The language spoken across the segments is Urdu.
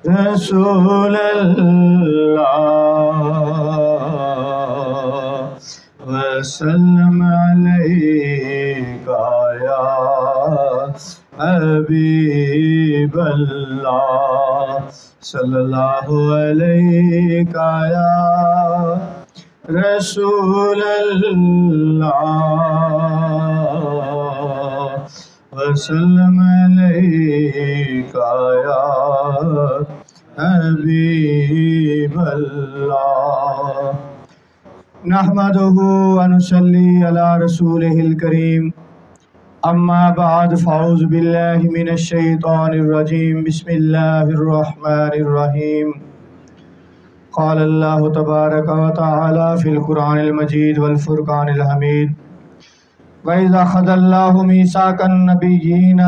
رسول اللہ وسلم علیکہ یا حبیب اللہ صلی اللہ علیکہ یا رسول اللہ وسلم علیکہ یا حبیب اللہ نحمدہ ونصلی علی رسولہ الکریم اما بعد فاعوذ باللہ من الشیطان الرجیم بسم اللہ الرحمن الرحیم قال اللہ تبارک و تعالی فی القرآن المجید والفرقان الحمید وَإِذَا أَخَذَ اللَّهُ مِيثَاقَ النَّبِيِّينَ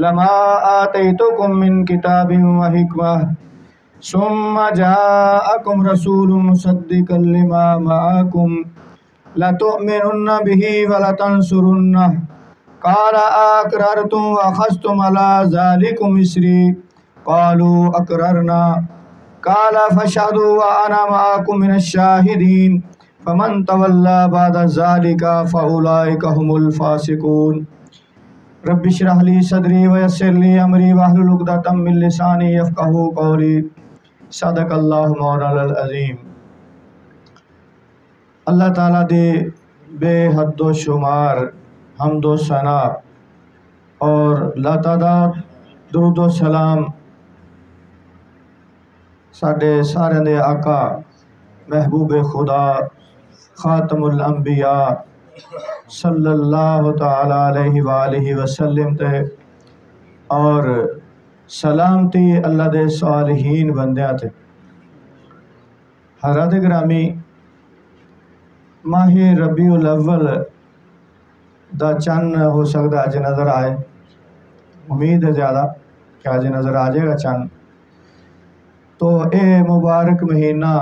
لَمَا آتَيْتُكُم مِّن كِتَابٍ وَحِكْمَةٍ ثُمَّ جَاءَكُمْ رَسُولٌ مُصَدِّقٌ لِّمَا مَعَكُمْ لَتُؤْمِنُنَّ بِهِ وَلَتَنصُرُنَّهُ قَالَ أَأَقْرَرْتُمْ وَأَخَذْتُمْ عَلَىٰ ذَٰلِكُمْ إِصْرِي قَالُوا أَقْرَرْنَا قَالَ فَاشْهَدُوا وَأَنَا مَعَكُمْ مِنَ الشَّاهِدِينَ فمن تولى بعد ذلك فأولئك هم الفاسقون رب اشرح لي صدري ويسر لي أمري واحلل عقدة من لساني يفقهوا قولي صدق اللہ مولانا العظیم۔ اللہ تعالیٰ دی بے حد و شمار حمد و ثنا اور لاتعداد درود و سلام ساڈے سارے دے آقا محبوب خدا خاتم الانبیاء صلی اللہ تعالی علیہ وآلہ وسلم تے اور سلامتی اللہ دے صالحین بندیاں تے۔ حضرات گرامی، ماہ ربیع الاول دا چند ہو سکتا اج نظر آئے، امید ہے زیادہ کہ اج نظر آ جائے گا چند۔ تو اے مبارک مہینہ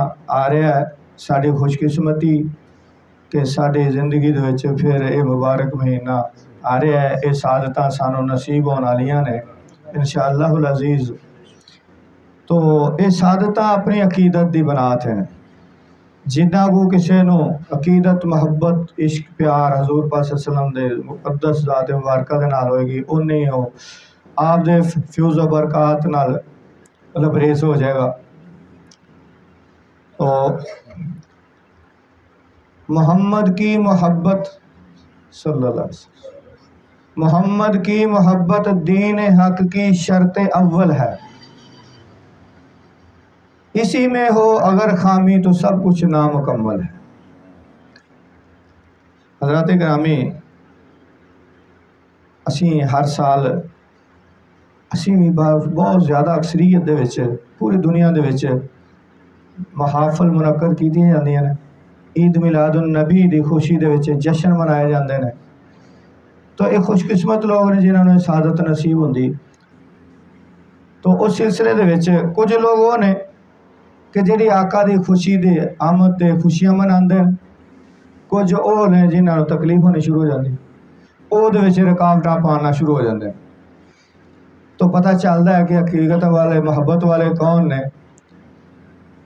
آ رہا ہے، ساری خوش قسمتی کہ ساری زندگی دے وچ پھر اے مبارک مہینہ آ رہا ہے، اے سعادتاں سانو نصیب ہونے والیاں نے انشاءاللہ العزیز۔ تو اے سعادتاں اپنی عقیدت دی بنات ہیں، جنہ کو کسے نو عقیدت محبت عشق پیار حضور پاک صلی اللہ علیہ وسلم دے مقدس ذات مبارکہ دے نال ہوئے گی، انہیں ہو آپ دے فیوز و برکات نال لبریز ہو جائے گا۔ تو محمد کی محبت صلی اللہ علیہ وسلم، محمد کی محبت دین حق کی شرط اول ہے، اسی میں ہو اگر خامی تو سب کچھ نامکمل ہے۔ حضرات گرامی، اسی ہر سال اسی بھی بہت زیادہ اکثریت دے وچ پوری دنیا دے وچ محافل منعقد کیتیاں جاندیاں نے، عید میلاد النبی دی خوشی دے وچ جشن منائے جاندے نے۔ تو ایک خوش قسمت لوگ نے جنہوں نے سعادت نصیب ہوندی۔ تو اس سلسلے دے وچ کچھ لوگ وہ نے کہ جڑی آقا دی خوشی دے آمد تے خوشیاں مناندے ہیں، کچھ وہ نے جنہوں نے تکلیف ہونی شروع ہو جاندی، وہ دے وچ رکاوٹاں پانا شروع ہو جاندے ہیں۔ تو پتہ چلتا ہے کہ حقیقت والے محبت والے کون نے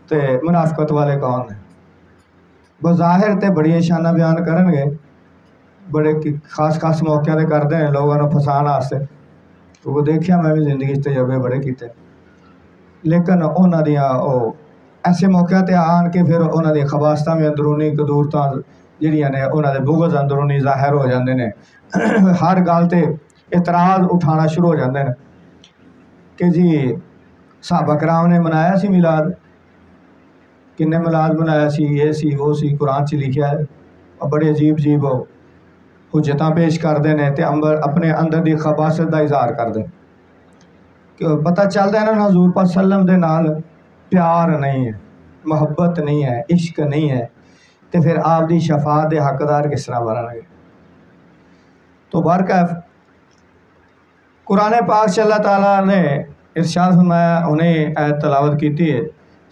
تے منافقت والے کون نے۔ بظاہر تے بڑی شانہ بیان کرن گے، بڑے خاص خاص موقع تے کرتے ہیں لوگوں نے پھسان واسطے، تو وہ دیکھیا میں بھی زندگی تجربے بڑے کیتے، لیکن انہاں دیاں ایسے موقع تے آن کے پھر انہاں دی خباستاں میں اندرونی قدورتاں جڑیاں نے انہاں دے بغض اندرونی ظاہر ہو جاندے نے، ہر گل تے اعتراض اٹھانا شروع ہو جاندے نے کہ جی صحابہ کرام نے منایا سی میلاد، کنے میلاد منایا سی، یہ سی وہ سی، قرآن چ لکھیا ہے، اور بڑے عجیب عجیب حجتاں پیش کرتے ہیں تے اپنے اندر دی خباثت دا اظہار کرتے ہیں کہ پتہ چلتا ہے نا حضور پاک صلی اللہ علیہ وسلم دے نال پیار نہیں ہے، محبت نہیں ہے، عشق نہیں ہے، تے پھر آپ دی شفاعت دے حقدار کس طرح بنن گے۔ تو برکیف قرآن پاک سے اللہ تعالیٰ نے ارشاد فرمایا، انہیں آیت تلاوت کیتی ہے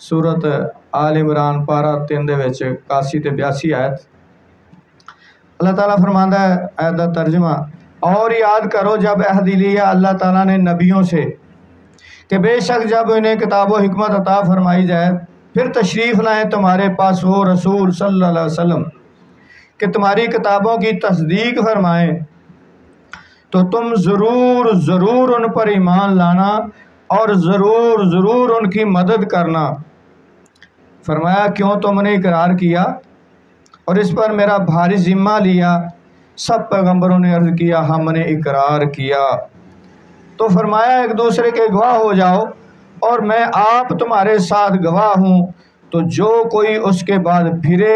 سورت آل عمران پارہ 3 دے وچ 81 تے 82 آیت۔ اللہ تعالیٰ فرماتا ہے آیت کا ترجمہ، اور یاد کرو جب عہد لیا اللہ تعالیٰ نے نبیوں سے کہ بے شک جب انہیں کتاب و حکمت عطا فرمائی جائے پھر تشریف لائیں تمہارے پاس وہ رسول صلی اللہ علیہ وسلم کہ تمہاری کتابوں کی تصدیق فرمائیں، تو تم ضرور ضرور ان پر ایمان لانا اور ضرور ضرور ان کی مدد کرنا۔ فرمایا کیوں تم نے اقرار کیا اور اس پر میرا بھاری ذمہ لیا؟ سب پیغمبروں نے عرض کیا ہم نے اقرار کیا۔ تو فرمایا ایک دوسرے کے گواہ ہو جاؤ اور میں آپ تمہارے ساتھ گواہ ہوں، تو جو کوئی اس کے بعد پھرے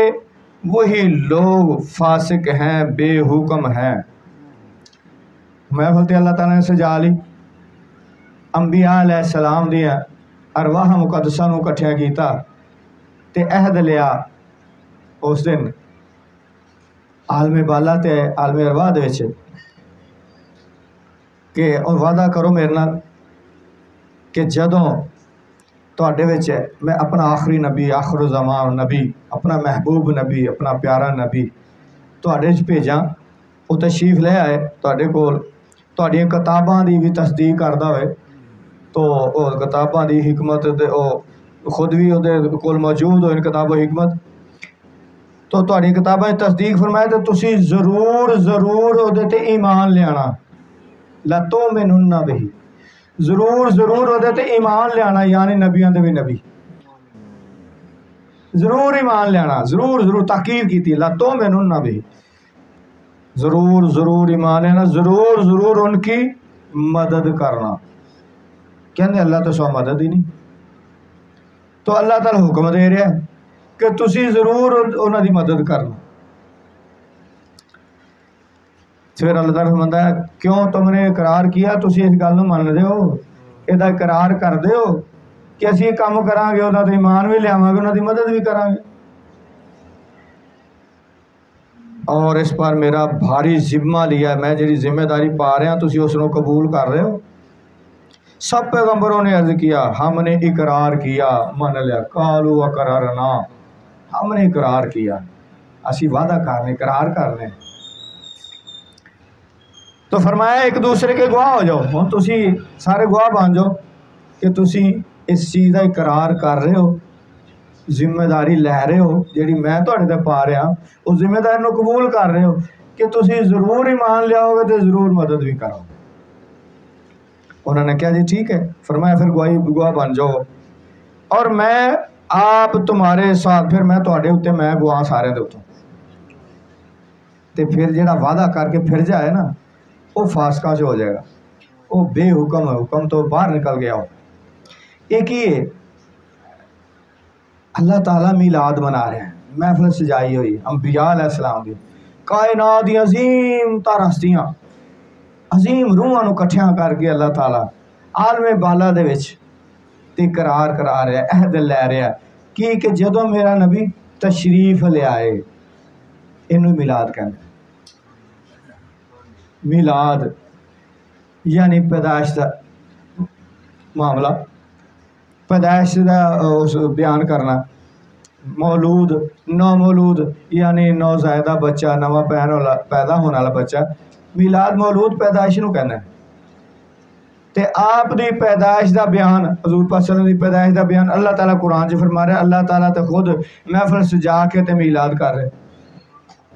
وہی لوگ فاسق ہیں، بے حکم ہیں۔ محفل تے اللہ تعالیٰ نے سجا لی، انبیاء علیہ السلام دیا ارواح مقدسہ نو کٹھیا کیتا تے عہد لیا اس دن عالم بالا تے عالم ارواح دے وچ کہ اور وعدہ کرو میرے نال کہ جدوں تواڈے وچ میں اپنا آخری نبی، آخر الزمان نبی، اپنا محبوب نبی، اپنا پیارا نبی تواڈے وچ بھیجاں، وہ تشریف لے آئے تواڈے کول، تواڈیاں کتاباں دی بھی تصدیق کردا ہوئے، تو وہ کتاباں دی حکمت خود بھی وہ کول موجود ہو ان کتاب و حکمت، تو تواڈی کتاباں دی تصدیق فرمائے تو تسی ضرور ضرور وہ تے ایمان لیانا، لَتُؤْمِنُنَّ بِهِ، ضرور ضرور وہ تے ایمان لیانا، یعنی نبیاں دے بھی نبی ضرور ایمان لیانا، ضرور ضرور تاکید کی تھی، لَتُؤْمِنُنَّ بِهِ، ضرور ضرور ایمان لینا، ضرور ضرور ان کی مدد کرنا۔ کہنے اللہ تو سو مدد ہی نہیں، تو اللہ تعالیٰ حکم دے رہا ہے کہ تسی ضرور انہاں دی مدد کرنا۔ پھر اللہ تعالیٰ فرماتا ہے کیوں تم نے اقرار کیا، تسی اس گل نوں من دے ہو، یہ اقرار کر دے ہو کہ اسی یہ کام کران گے، انہاں تے ایمان بھی لیاواں گے، انہاں دی مدد بھی کران گے، اور اس پر میرا بھاری ذمہ لیا ہے، میں جڑی ذمہ داری پا رہا تسی اس نوں قبول کر رہے ہو۔ سب پیغمبروں نے عرض کیا ہم نے اقرار کیا، من لیا، قالوا اقررنا، ہم نے اقرار کیا، اسی وعدہ کرنے اقرار کرنے۔ تو فرمایا ایک دوسرے کے گواہ ہو جاؤ، ہن تسی سارے گواہ بن جاؤ کہ تسی اس چیز کا اقرار کر رہے ہو، ذمہ داری لے رہے ہو جیڑی میں تہاڈے تے پا رہا، اس ذمہ داری نو قبول کر رہے ہو کہ تسی ضرور ایمان لیاؤ گے تے ضرور مدد بھی کرو۔ انہوں نے کہا جی ٹھیک ہے، فرمایا پھر گواہ بن جاؤ، اور میں آپ تمہارے ساتھ، پھر میں تہاڈے اوتے میں گواہ سارے دے اوتے، تے پھر جیڑا وعدہ کر کے پھر جائے نا وہ فاسقہ سے ہو جائے گا، وہ بے حکم ہے، حکم تو باہر نکل گیا ہو۔ ایک ہی ہے اللہ تعالیٰ میلاد منا رہے ہیں، محفل سجائی ہوئی انبیاء علیہ السلام دی، کائنات دی عظیم تر ہستیاں، عظیم روحاں نو کٹھیاں کر کے اللہ تعالیٰ عالم بالا دے وچ تے قرار کرا رہا ہے، عہد لے رہا ہے کہ جدوں میرا نبی تشریف لے آئے، اینو میلاد کہندے ہیں۔ میلاد یعنی پیدائش دا معاملہ، پیدائش دا بیان کرنا، مولود، نو مولود یعنی نوزائیدہ بچہ، نواں پیدا ہونے والا بچہ، میلاد مولود پیدائش نو کہنا ہے۔ تے آپ دی پیدائش دا بیان، حضور پاک صلی اللہ علیہ وسلم دی پیدائش دا بیان اللہ تعالیٰ قرآن چ فرما رہا ہے، اللہ تعالیٰ تے خود محفل سجا کے تے میلاد کر رہے،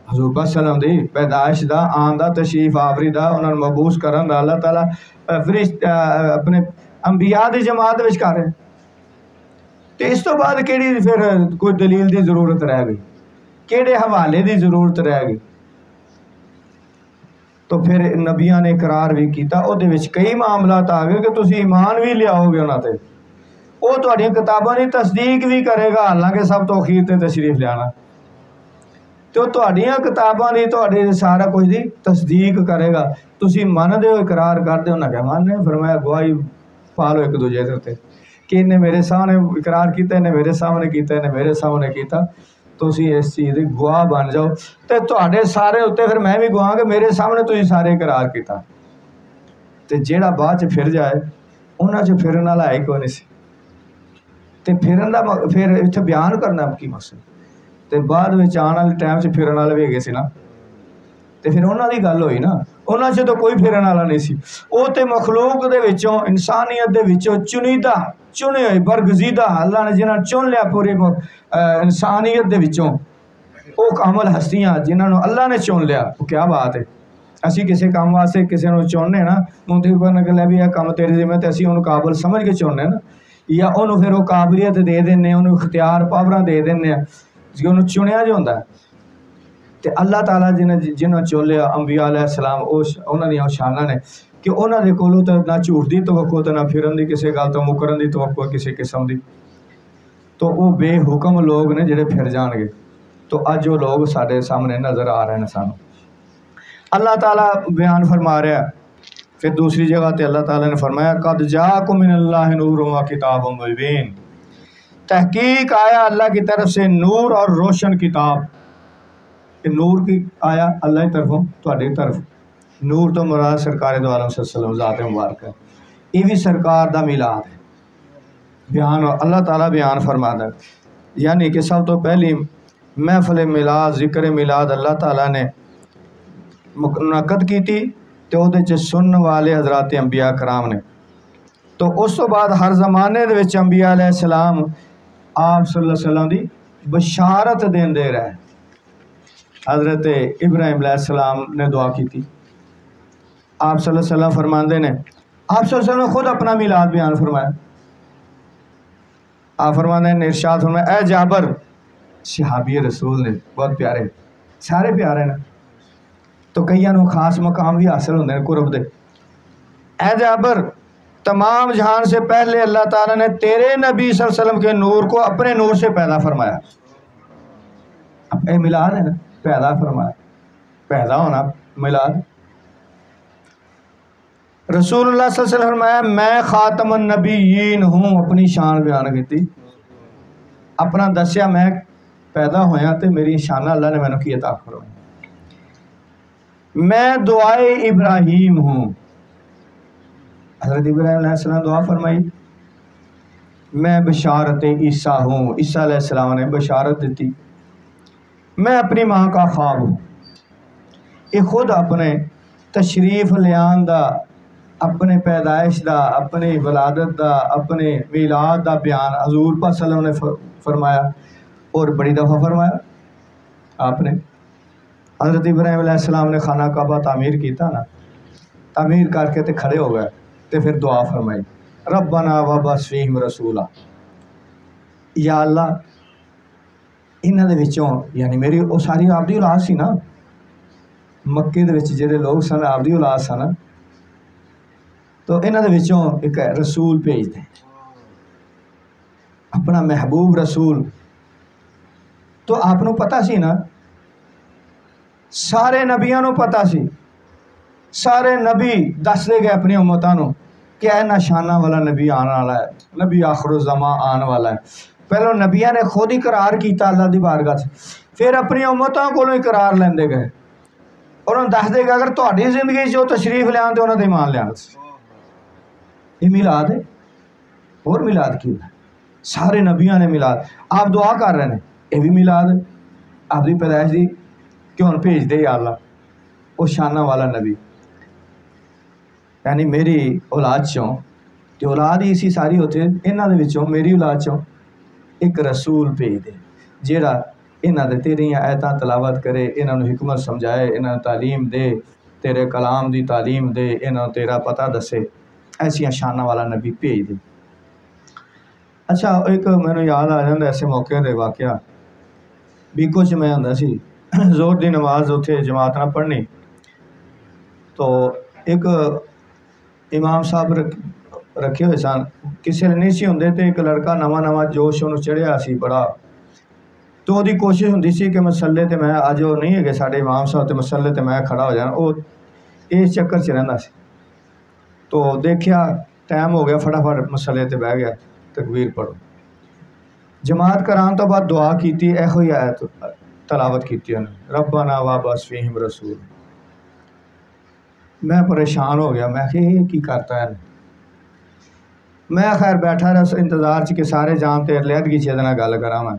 حضور پاک صلی اللہ علیہ وسلم دی پیدائش دا، آن دا، تشریف آوری دا، انہاں نوں مبعوث کرن دا اللہ تعالیٰ اپنے انبیاء دی جماعت وچ کر رہے۔ تے اس تو بعد کیڑی پھر کوئی دلیل دی ضرورت رہ گئی، کیڑے حوالے دی ضرورت رہ گئی؟ تو پھر نبیاں نے اقرار بھی کیتا، او دے وچ کئی معاملات آ گئے کہ تسی ایمان بھی لیاؤ گے انہاں تے، او تہاڈیاں کتاباں دی تصدیق بھی کرے گا، حالانکہ سب تو اخیر تے تشریف لیانا، تو تہاڈیاں کتاباں دی تہاڈے سارا کچھ دی تصدیق کرے گا، تسی مندے ہو، اقرار کردے ہو، نہ کہ ماننے، فرمایا گواہی پا لو ایک دوجے تے کہ انہیں میرے سامنے اقرار کیتا، انہیں میرے سامنے کیتا، انہیں میرے سامنے کیتا، تسی اس چیز دی گواہ بن جاؤ، تے تہاڈے سارے اتنے پھر میں بھی گواہ کہ میرے سامنے تسی سارے اقرار کیتا، تے جیڑا بعد چ پھر جائے انہاں چ پھرن والا ہے کوئی نہیں سی، تے پھرن دا پھر اتنے بیان کرنا کی مقصد، تے بعد وچ آن والے ٹائم چ پھرن والے بھی گئے سی نا، تے پھر انہاں دی گل ہوئی نا، ਉਹਨਾਂ 'ਚ ਤਾਂ ਕੋਈ ਫਿਰਨ ਵਾਲਾ ਨਹੀਂ ਸੀ। ਉਹ ਤੇ ਮਖਲੂਕ ਦੇ ਵਿੱਚੋਂ, ਇਨਸਾਨੀਅਤ ਦੇ ਵਿੱਚੋਂ ਚੁਣੀਦਾ, ਚੁਣੇ ਹੋਏ, ਬਰਗਜ਼ੀਦਾ, ਅੱਲਾ ਨੇ ਜਿਨ੍ਹਾਂ ਚੁਣ ਲਿਆ ਪੂਰੀ ਇਨਸਾਨੀਅਤ ਦੇ ਵਿੱਚੋਂ, ਉਹ ਕਾਮਲ ਹਸਤੀਆਂ ਜਿਨ੍ਹਾਂ ਨੂੰ ਅੱਲਾ ਨੇ ਚੁਣ ਲਿਆ। ਉਹ ਕਿਆ ਬਾਤ ਹੈ। ਅਸੀਂ ਕਿਸੇ ਕੰਮ ਵਾਸਤੇ ਕਿਸੇ ਨੂੰ ਚੁਣਨੇ ਨਾ, ਮੁੰਤਖਬ ਕਰਨ ਗੱਲ ਵੀ ਇਹ ਕੰਮ ਤੇਰੇ ਜ਼ਿੰਮੇ, ਤੇ ਅਸੀਂ ਉਹਨੂੰ ਕਾਬਲ ਸਮਝ ਕੇ ਚੁਣਨੇ ਨਾ, ਜਾਂ ਉਹਨੂੰ ਫਿਰ ਉਹ ਕਾਬਲੀਅਤ ਦੇ ਦਿੰਦੇ, ਉਹਨੂੰ ਇਖਤਿਆਰ ਪਾਵਰਾਂ ਦੇ ਦਿੰਦੇ ਆ ਜੀ, ਉਹਨੂੰ ਚੁਣਿਆ ਜੋ ਹੁੰਦਾ। ਤੇ ਅੱਲਾਹ ਤਾਲਾ ਜਿਹਨਾਂ ਚੁਣ ਲਿਆ ਅੰਬੀਆ ਅਲੈਹਿ ਸਲਾਮ, ਉਹਨਾਂ ਦੀਆਂ ਸ਼ਾਨਾਂ ਨੇ کہ انہوں نے کولوں تو نہ جھوٹ دی توقع تو نہ پھرن دی کسی گل تو مکرن دی توقع کسی قسم دی، تو وہ بے حکم لوگ نے جڑے پھر جان گے۔ تو اج وہ لوگ سارے سامنے نظر آ رہے ہیں سانو۔ اللہ تعالیٰ بیان فرما رہا ہے، پھر دوسری جگہ تے اللہ تعالیٰ نے فرمایا قد جاءکم من اللہ نور و کتاب مبین، تحقیق آیا اللہ کی طرف سے نور اور روشن کتاب۔ کہ نور کی آیا اللہ کی طرفوں، تہاڈی طرف نور تو مراد سرکار دو عالم صلی اللہ علیہ وسلم ذات مبارک ہے، یہ بھی سرکار دا میلاد ہے۔ بیان اللہ تعالیٰ بیان فرماتا ہے، یعنی کہ سب تو پہلی محفل میلاد، ذکر میلاد اللہ تعالیٰ نے منعقد کی تھی، تو وہ سنن والے حضرات انبیاء کرام نے۔ تو اس تو بعد ہر زمانے دے وچ انبیاء علیہ السلام آپ صلی اللہ علیہ وسلم دی بشارت دین دے رہے۔ حضرت ابراہیم علیہ السلام نے دعا کی تھی، آپ صلی اللہ علیہ وسلم فرماندے نے، آپ صلی اللہ علیہ وسلم نے خود اپنا میلاد بیان فرمایا۔ آپ فرماندے نے، ارشاد فرمایا، اے جابر، صحابی رسول نے بہت پیارے، سارے پیارے نا، تو کئیاں نو خاص مقام بھی حاصل ہوندے ہیں قرب دے۔ اے جابر، تمام جہان سے پہلے اللہ تعالیٰ نے تیرے نبی صلی اللہ علیہ وسلم کے نور کو اپنے نور سے پیدا فرمایا۔ اب اے میلاد ہے نا، پیدا فرمایا، پیدا ہونا میلاد۔ رسول اللہ صلی اللہ علیہ وسلم فرمایا میں خاتم النبیین ہوں، اپنی شان بیان کی، اپنا دسیا میں پیدا ہویا تے میری شان اللہ نے مینوں کی عطا فرمائی۔ میں دعائے ابراہیم ہوں، حضرت ابراہیم علیہ السلام دعا فرمائی۔ میں بشارت عیسیٰ ہوں، عیسیٰ علیہ السلام نے بشارت دیتی۔ میں اپنی ماں کا خواب ہوں۔ یہ خود اپنے تشریف لیان دا، اپنے پیدائش دا، اپنی ولادت دا، اپنے میلاد دا بیان حضور پاک صلی اللہ علیہ وسلم نے فرمایا، اور بڑی دفعہ فرمایا آپ نے۔ حضرت ابراہیم علیہ السلام نے خانہ کعبہ تعمیر کیتا نا، تعمیر کر کے تے کھڑے ہو گئے، تے پھر دعا فرمائی، ربنا وابعث فیہم رسولا، یا اللہ انہاں دے وچوں، یعنی میری وہ ساری آپ دی اولاد سی نا، مکے دے وچ جڑے لوگ سن آپ دی اولاد سن، تو انہاں دے وچوں ایک رسول بھیج دیں، اپنا محبوب رسول۔ تو آپ نو پتہ سی نا، سارے نبیاں نو پتہ سی، سارے نبی دس دے گئے اپنی امتاں نو کہ اے نشانہ والا نبی آنے والا ہے، نبی آخر الزمان آنے والا ہے۔ پہلو نبیاں نے خود اقرار کیتا اللہ دی بارگاہ سے، پھر اپنی امتاں کولوں اقرار لیندے گئے، اور انہوں دس دے گا اگر تہاڈی زندگی جو تشریف لے آن تے انہاں تے ایمان لے آن۔ یہ میلاد ہے، اور میلاد کی ہے، سارے نبیاں نے میلاد، آپ دعا کر رہے ہیں، یہ بھی میلاد ہے، آپ دی پیدائش دی کیوں بھیج دے یا اللہ، وہ شانہ والا نبی، یعنی میری اولاد چوں، تے اولاد ہی اسی ساری ہوتے ہیں، انہاں دے وچوں میری اولاد چوں ایک رسول بھیج دے، جیڑا انہاں دے تیریاں آیتاں تلاوت کرے، انہاں نو حکمت سمجھائے، انہاں تعلیم دے، تیرے کلام دی تعلیم دے، انہاں تیرا پتہ دسے، ایسیاں شانہ والا نبی بھیج دے۔ اچھا ایک میں یاد آ جاندہ ایسے موقع دے واقعہ، بیکو چ میں ہوندا سی، زور دی نماز اتھے جماعت نہ پڑھنی، تو ایک امام صاحب رکھے ہوئے سن، کسی نے نہیں سی ہوندے، تے ایک لڑکا نواں جوش انہوں چڑھیا سی بڑا، تو دی کوشش ہوندی سی کہ مسلے تے میں اج وہ نہیں ہے کہ ساڈے امام صاحب تے مسلے تے میں کھڑا ہو جانا، وہ اس چکر چ رہندا سی۔ تو دیکھیا ٹائم ہو گیا، فٹافٹ مسلے تے بہ گیا، تکبیر پڑھو، جماعت کران تو بعد دعا کیتی، ایہو ہی آیت تلاوت کیتی انہیں، ربنا وابعث فیہم رسول۔ میں پریشان ہو گیا، میں کہ یہ کی کرتا ہے، میں خیر بیٹھا رہا انتظار کہ سارے جان تے علیحدگی چ ادنا گل کراں، میں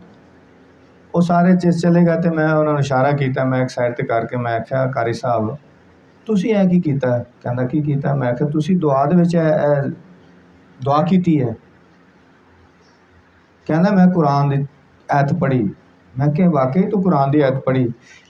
وہ سارے چلے گئے، تے میں انہوں نے اشارہ کیتا، میں ایک سائڈ تے کر کے میں آکھیا قاری صاحب ਤੁਸੀਂ ਇਹ ਕੀ ਕੀਤਾ? ਕਹਿੰਦਾ ਕੀ ਕੀਤਾ? ਮੈਂ ਕਿਹਾ ਤੁਸੀਂ ਦੁਆ ਦੇ ਵਿੱਚ ਦੁਆ ਕੀਤੀ ਹੈ। ਕਹਿੰਦਾ ਮੈਂ ਕੁਰਾਨ ਦੀ ਐਤ ਪੜ੍ਹੀ। ਮੈਂ ਕਿਹਾ ਵਾਕਈ ਤੂੰ ਕੁਰਾਨ ਦੀ ਐਤ ਪੜ੍ਹੀ,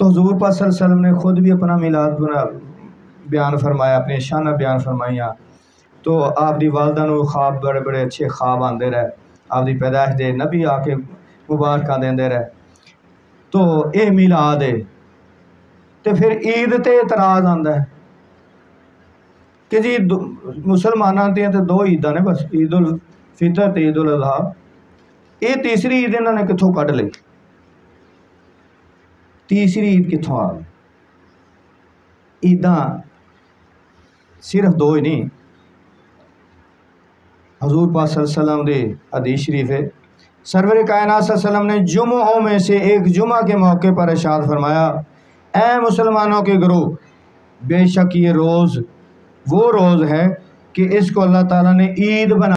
تو حضور پاک صلی اللہ علیہ وسلم نے خود بھی اپنا میلاد بیان فرمایا، اپنی شانہ بیان فرمائیاں. تو آپ دی والدہ نو خواب بڑے بڑے اچھے خواب آندے رہے، آپ دی پیدائش دے نبی آ کے مبارکاں دیندے رہے. تو اے میلاد ہے. تے پھر عید تے اعتراض آندا ہے کہ جی مسلماناں تے دو عیداں نے بس، عید الفطر تے عید الاضحیٰ. یہ تیسری عید انہوں نے کتھوں کڈ لئی؟ تیسری عید کتھوں آ گئی؟ عیداں صرف دو ہی نہیں. حضور پاک صلی اللہ علیہ وسلم دے حدیث شریف ہے، سرور کائنات صلی اللہ علیہ وسلم نے جمعوں میں سے ایک جمعہ کے موقع پر ارشاد فرمایا، اے مسلمانوں کے گروہ، بے شک یہ روز وہ روز ہے کہ اس کو اللہ تعالیٰ نے عید بنا